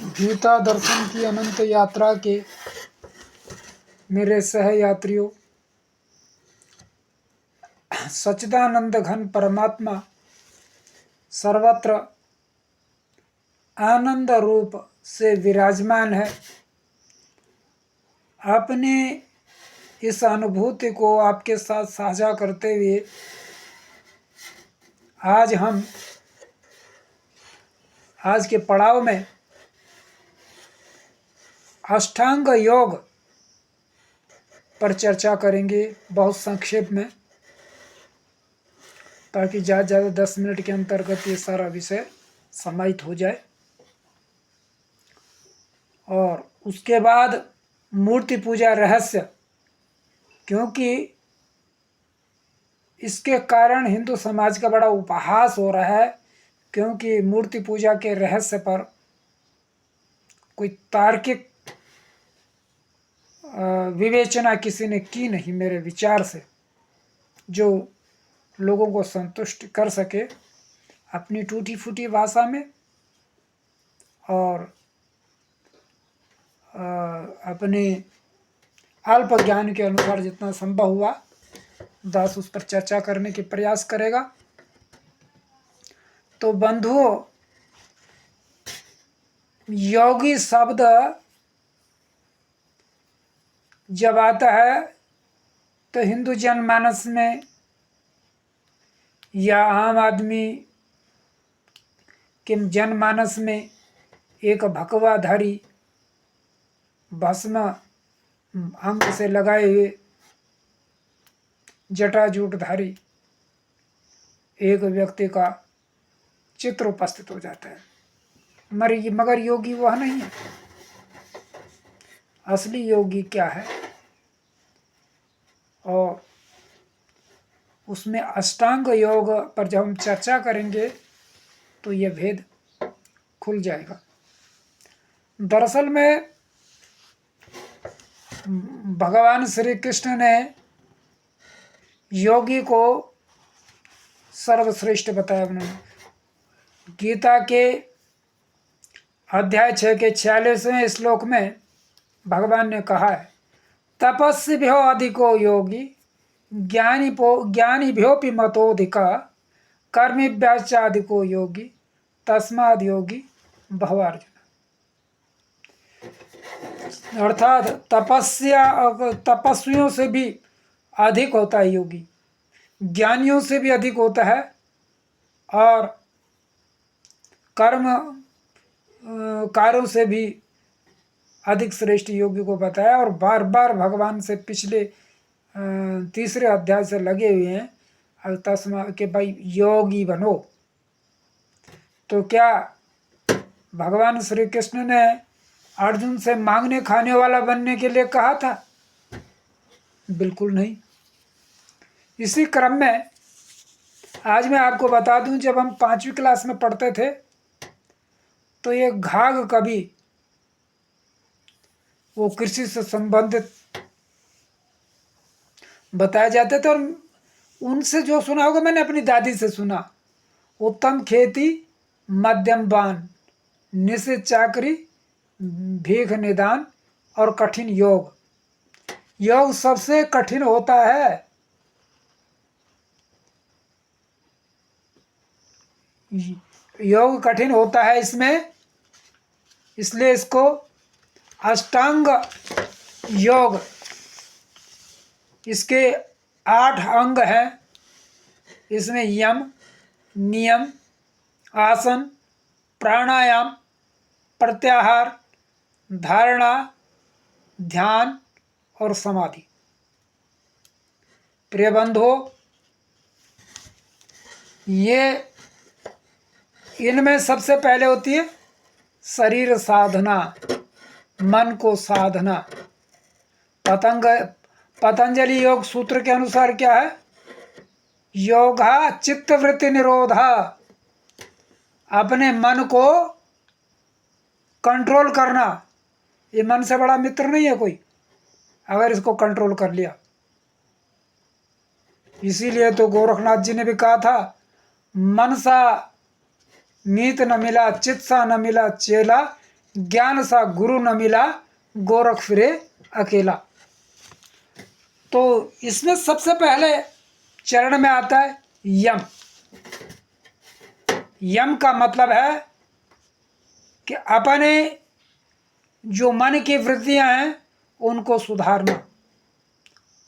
गीता दर्शन की अनंत यात्रा के मेरे सह यात्रियों, सच्चिदानंद घन परमात्मा सर्वत्र आनंद रूप से विराजमान है। अपने इस अनुभूति को आपके साथ साझा करते हुए आज के पड़ाव में अष्टांग योग पर चर्चा करेंगे, बहुत संक्षेप में, ताकि ज़्यादा 10 मिनट के अंतर्गत ये सारा विषय समाहित हो जाए। और उसके बाद मूर्ति पूजा रहस्य, क्योंकि इसके कारण हिंदू समाज का बड़ा उपहास हो रहा है, क्योंकि मूर्ति पूजा के रहस्य पर कोई तार्किक विवेचना किसी ने की नहीं मेरे विचार से, जो लोगों को संतुष्ट कर सके अपनी टूटी फूटी भाषा में, और अपने अल्प ज्ञान के अनुसार जितना संभव हुआ दास उस पर चर्चा करने के प्रयास करेगा। तो बंधुओं, योगी शब्द जब आता है तो हिंदू जनमानस में या आम आदमी के जनमानस में एक भगवाधारी भस्म अंग से लगाए हुए जटाजूटधारी एक व्यक्ति का चित्र उपस्थित हो जाता है। मगर योगी वह नहीं है। असली योगी क्या है, और उसमें अष्टांग योग पर जब हम चर्चा करेंगे तो यह भेद खुल जाएगा। दरअसल में भगवान श्री कृष्ण ने योगी को सर्वश्रेष्ठ बताया। उन्होंने गीता के अध्याय 6 के 46वें श्लोक में भगवान ने कहा है, तपस्विभ्यो अधिको योगी ज्ञानिभ्योऽपि मतोऽधिका कर्मिभ्यश्चाधिको योगी तस्माद् योगी भव अर्जुन। अर्थात तपस्वियों से भी अधिक होता है योगी, ज्ञानियों से भी अधिक होता है, और कार्यों से भी अधिक श्रेष्ठ योगी को बताया। और बार बार भगवान से पिछले तीसरे अध्याय से लगे हुए हैं तस्मा के भाई योगी बनो। तो क्या भगवान श्री कृष्ण ने अर्जुन से मांगने खाने वाला बनने के लिए कहा था? बिल्कुल नहीं। इसी क्रम में आज मैं आपको बता दूं, जब हम 5वीं क्लास में पढ़ते थे तो ये घाघ कवि, वो कृषि से संबंधित बताए जाते थे, और उनसे जो सुना होगा मैंने अपनी दादी से सुना, उत्तम खेती मध्यम बान, निश्चित चाकरी भीख निदान और कठिन योग। योग सबसे कठिन होता है। योग कठिन होता है इसमें, इसलिए इसको अष्टांग योग, इसके 8 अंग हैं। इसमें यम, नियम, आसन, प्राणायाम, प्रत्याहार, धारणा, ध्यान और समाधि। प्रिय बंधुओं, ये इनमें सबसे पहले होती है शरीर साधना, मन को साधना। पतंजलि योग सूत्र के अनुसार क्या है? योगा चित्तवृत्ति निरोधा, अपने मन को कंट्रोल करना। ये मन से बड़ा मित्र नहीं है कोई, अगर इसको कंट्रोल कर लिया। इसीलिए तो गोरखनाथ जी ने भी कहा था, मनसा मीत न मिला चित्सा न मिला चेला, ज्ञान सा गुरु न मिला, गोरख फिरे अकेला। तो इसमें सबसे पहले चरण में आता है यम। यम का मतलब है कि अपने जो मन की वृत्तियां हैं उनको सुधारना।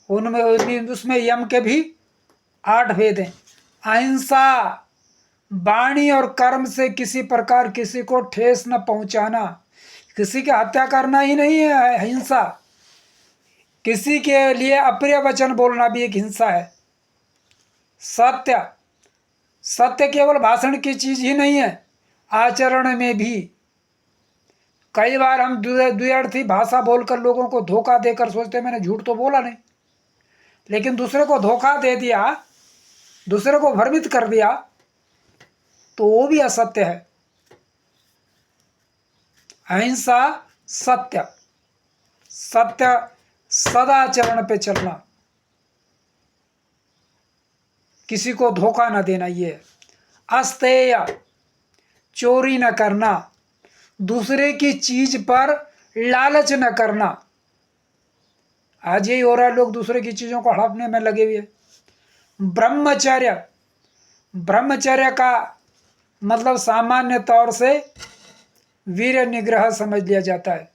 उसमें यम के भी 8 भेद हैं। अहिंसा, वाणी और कर्म से किसी प्रकार किसी को ठेस न पहुंचाना। किसी की हत्या करना ही नहीं है हिंसा, किसी के लिए अप्रिय वचन बोलना भी एक हिंसा है। सत्य, सत्य केवल भाषण की चीज ही नहीं है, आचरण में भी। कई बार हम द्व्यर्थी भाषा बोलकर लोगों को धोखा देकर सोचते मैंने झूठ तो बोला नहीं, लेकिन दूसरे को धोखा दे दिया, दूसरे को भ्रमित कर दिया, तो वो भी असत्य है। अहिंसा, सत्य, सत्य सदाचरण पे चलना, किसी को धोखा न देना। ये अस्तेय, चोरी न करना, दूसरे की चीज पर लालच न करना। आज यही हो रहा है, लोग दूसरे की चीजों को हड़पने में लगे हुए। ब्रह्मचर्य, ब्रह्मचर्य का मतलब सामान्य तौर से वीर निग्रह समझ लिया जाता है।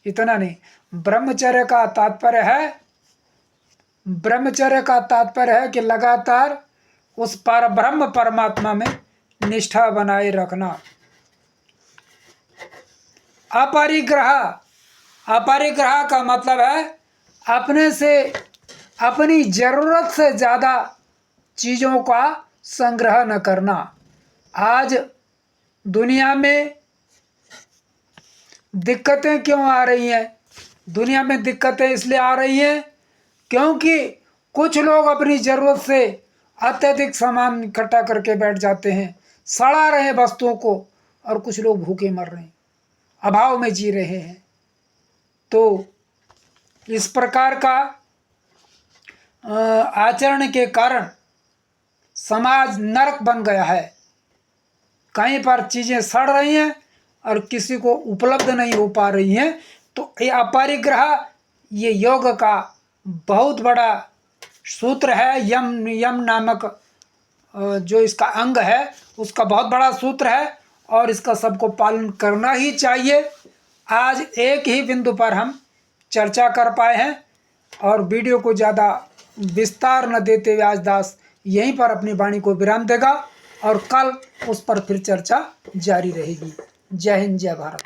इतना नहीं, ब्रह्मचर्य का तात्पर्य है, ब्रह्मचर्य का तात्पर्य है कि लगातार उस पर ब्रह्म परमात्मा में निष्ठा बनाए रखना। अपरिग्रह, अपरिग्रह का मतलब है अपने से, अपनी जरूरत से ज्यादा चीजों का संग्रह न करना। आज दुनिया में दिक्कतें क्यों आ रही हैं? दुनिया में दिक्कतें इसलिए आ रही हैं क्योंकि कुछ लोग अपनी ज़रूरत से अत्यधिक सामान इकट्ठा करके बैठ जाते हैं, सड़ा रहे हैं वस्तुओं को, और कुछ लोग भूखे मर रहे हैं, अभाव में जी रहे हैं। तो इस प्रकार का आचरण के कारण समाज नरक बन गया है। कहीं पर चीज़ें सड़ रही हैं और किसी को उपलब्ध नहीं हो पा रही हैं। तो ये अपरिग्रह, ये योग का बहुत बड़ा सूत्र है। यम, यम नामक जो इसका अंग है उसका बहुत बड़ा सूत्र है, और इसका सबको पालन करना ही चाहिए। आज एक ही बिंदु पर हम चर्चा कर पाए हैं, और वीडियो को ज़्यादा विस्तार न देते हुए आज दास यहीं पर अपनी वाणी को विराम देगा, और कल उस पर फिर चर्चा जारी रहेगी। जय हिंद, जय भारत।